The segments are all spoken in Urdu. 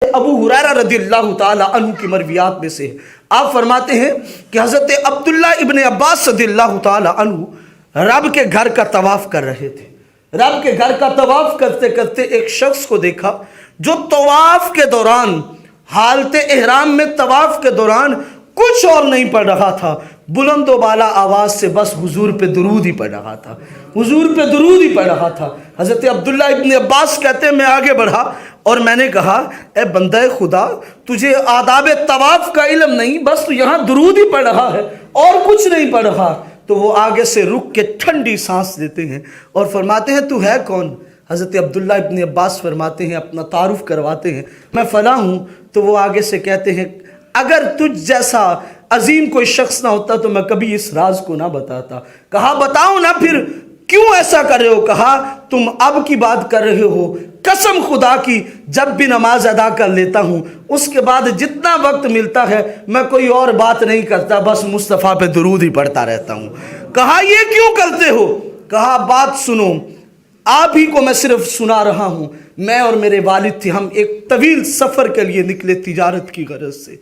ابو ہریرہ رضی اللہ تعالی عنہ کی مرویات میں سے آپ فرماتے ہیں کہ حضرت عبداللہ ابن عباس رضی اللہ تعالی عنہ رب کے گھر کا طواف کر رہے تھے۔ رب کے گھر کا طواف کرتے کرتے ایک شخص کو دیکھا جو طواف کے دوران، حالت احرام میں طواف کے دوران کچھ اور نہیں پڑھ رہا تھا، بلند و بالا آواز سے بس حضور پہ درود ہی پڑھ رہا تھا، حضور پہ درود ہی پڑھ رہا تھا۔ حضرت عبداللہ ابن عباس کہتے ہیں میں آگے بڑھا اور میں نے کہا اے بندہ خدا، تجھے آداب طواف کا علم نہیں، بس تو یہاں درود ہی پڑھ رہا ہے اور کچھ نہیں پڑھ رہا۔ تو وہ آگے سے رک کے ٹھنڈی سانس لیتے ہیں اور فرماتے ہیں تو ہے کون؟ حضرت عبداللہ ابن عباس فرماتے ہیں، اپنا تعارف کرواتے ہیں، میں فلاں ہوں۔ تو وہ آگے سے کہتے ہیں اگر تجھ جیسا عظیم کوئی شخص نہ ہوتا تو میں کبھی اس راز کو نہ بتاتا۔ کہا بتاؤ نا پھر کیوں ایسا کر رہے ہو؟ کہا تم اب کی بات کر رہے ہو، قسم خدا کی جب بھی نماز ادا کر لیتا ہوں اس کے بعد جتنا وقت ملتا ہے میں کوئی اور بات نہیں کرتا، بس مصطفیٰ پہ درود ہی پڑھتا رہتا ہوں۔ کہا یہ کیوں کرتے ہو؟ کہا بات سنو، آپ ہی کو میں صرف سنا رہا ہوں۔ میں اور میرے والد تھے، ہم ایک طویل سفر کے لیے نکلے تجارت کی غرض سے۔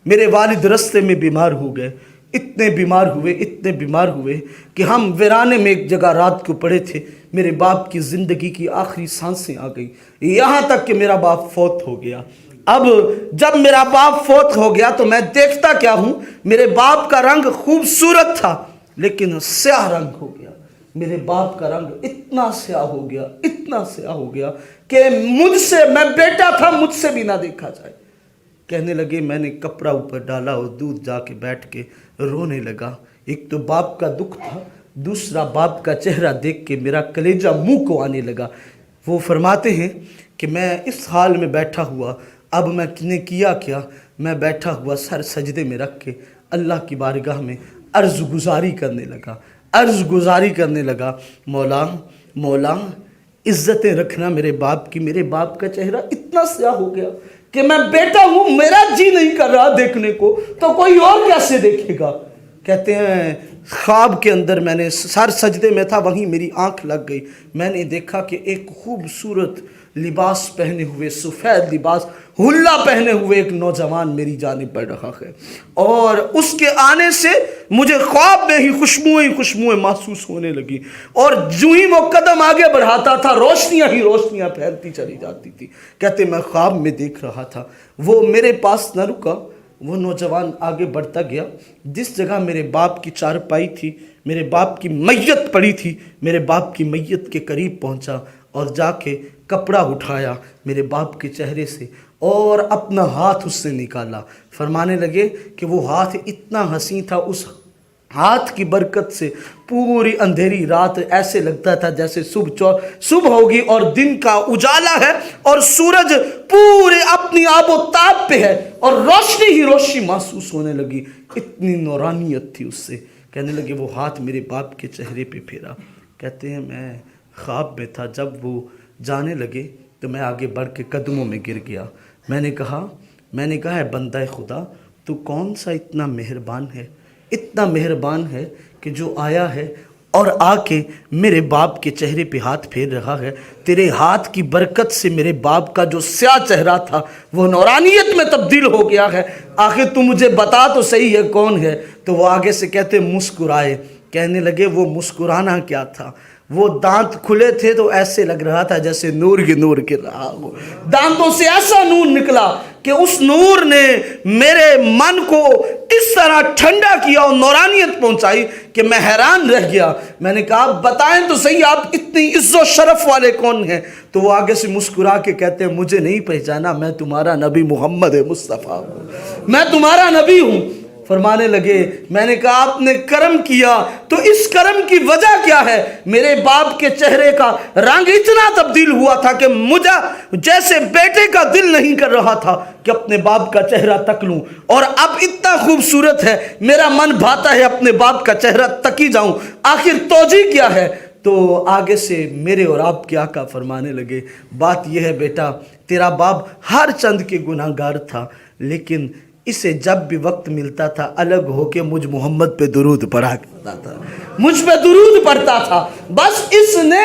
میرے والد رستے میں بیمار ہو گئے، اتنے بیمار ہوئے کہ ہم ویرانے میں ایک جگہ رات کو پڑے تھے۔ میرے باپ کی زندگی کی آخری سانسیں آ گئی، یہاں تک کہ میرا باپ فوت ہو گیا۔ اب جب میرا باپ فوت ہو گیا تو میں دیکھتا کیا ہوں، میرے باپ کا رنگ خوبصورت تھا لیکن سیاہ رنگ ہو گیا۔ میرے باپ کا رنگ اتنا سیاہ ہو گیا کہ میں بیٹا تھا، مجھ سے بھی نہ دیکھا جائے۔ کہنے لگے میں نے کپڑا اوپر ڈالا اور دور جا کے بیٹھ کے رونے لگا۔ ایک تو باپ کا دکھ تھا، دوسرا باپ کا چہرہ دیکھ کے میرا کلیجہ منہ کو آنے لگا۔ وہ فرماتے ہیں کہ میں اس حال میں بیٹھا ہوا، اب میں نے کیا کیا، میں بیٹھا ہوا سر سجدے میں رکھ کے اللہ کی بارگاہ میں عرض گزاری کرنے لگا، مولا عزتیں رکھنا میرے باپ کی۔ میرے باپ کا چہرہ اتنا سیاہ ہو گیا کہ میں بیٹا ہوں، میرا جی نہیں کر رہا دیکھنے کو، تو کوئی اور کیسے دیکھے گا؟ کہتے ہیں خواب کے اندر میں نے سر سجدے میں تھا، وہیں میری آنکھ لگ گئی، میں نے دیکھا کہ ایک خوبصورت لباس پہنے ہوئے، سفید لباس، حلہ پہنے ہوئے ایک نوجوان میری جانب بڑھ رہا ہے، اور اس کے آنے سے مجھے خواب میں ہی خوشبوئیں محسوس ہونے لگی، اور جو ہی وہ قدم آگے بڑھاتا تھا روشنیاں پھیلتی چلی جاتی تھی۔ کہتے میں خواب میں دیکھ رہا تھا، وہ میرے پاس نہ رکا، وہ نوجوان آگے بڑھتا گیا، جس جگہ میرے باپ کی چارپائی تھی، میرے باپ کی میت پڑی تھی، میرے باپ کی میت کے قریب پہنچا اور جا کے کپڑا اٹھایا میرے باپ کے چہرے سے اور اپنا ہاتھ اس سے نکالا۔ فرمانے لگے کہ وہ ہاتھ اتنا حسین تھا، اس ہاتھ کی برکت سے پوری اندھیری رات ایسے لگتا تھا جیسے صبح ہوگی اور دن کا اجالا ہے اور سورج پورے اپنی آب و تاب پہ ہے اور روشنی ہی روشنی محسوس ہونے لگی، اتنی نورانیت تھی اس سے۔ کہنے لگے وہ ہاتھ میرے باپ کے چہرے پہ پھیرا۔ کہتے ہیں میں خواب میں تھا، جب وہ جانے لگے تو میں آگے بڑھ کے قدموں میں گر گیا۔ میں نے کہا اے بندہ خدا، تو کون سا اتنا مہربان ہے کہ جو آیا ہے اور آ کے میرے باپ کے چہرے پہ ہاتھ پھیر رہا ہے۔ تیرے ہاتھ کی برکت سے میرے باپ کا جو سیاہ چہرہ تھا وہ نورانیت میں تبدیل ہو گیا ہے، آخر تو مجھے بتا تو صحیح ہے کون ہے؟ تو وہ آگے سے کہتے مسکرائے۔ کہنے لگے وہ مسکرانا کیا تھا؟ وہ دانت کھلے تھے تو ایسے لگ رہا تھا جیسے نور گر رہا ہو، دانتوں سے ایسا نور نکلا کہ اس نور نے میرے من کو اس طرح ٹھنڈا کیا اور نورانیت پہنچائی کہ میں حیران رہ گیا۔ میں نے کہا بتائیں تو صحیح آپ اتنی عزت و شرف والے کون ہیں؟ تو وہ آگے سے مسکرا کے کہتے ہیں مجھے نہیں پہچانا، میں تمہارا نبی محمد مصطفیٰ ہوں، میں تمہارا نبی ہوں۔ فرمانے لگے میں نے کہا آپ نے کرم کیا، تو اس کرم کی وجہ کیا ہے؟ میرے باپ کے چہرے کا رنگ اتنا تبدیل ہوا تھا کہ مجھے جیسے بیٹے کا دل نہیں کر رہا تھا کہ اپنے باپ کا چہرہ تک لوں، اور اب اتنا خوبصورت ہے میرا من بھاتا ہے اپنے باپ کا چہرہ تکی جاؤں، آخر توجہ کیا ہے؟ تو آگے سے میرے اور آپ کے آقا فرمانے لگے بات یہ ہے بیٹا، تیرا باپ ہر چند کے گناہ گار تھا لیکن اسے جب بھی وقت ملتا تھا الگ ہو کے مجھ محمد پہ درود پڑھا کرتا تھا، مجھ پہ درود پڑھتا تھا، بس اس نے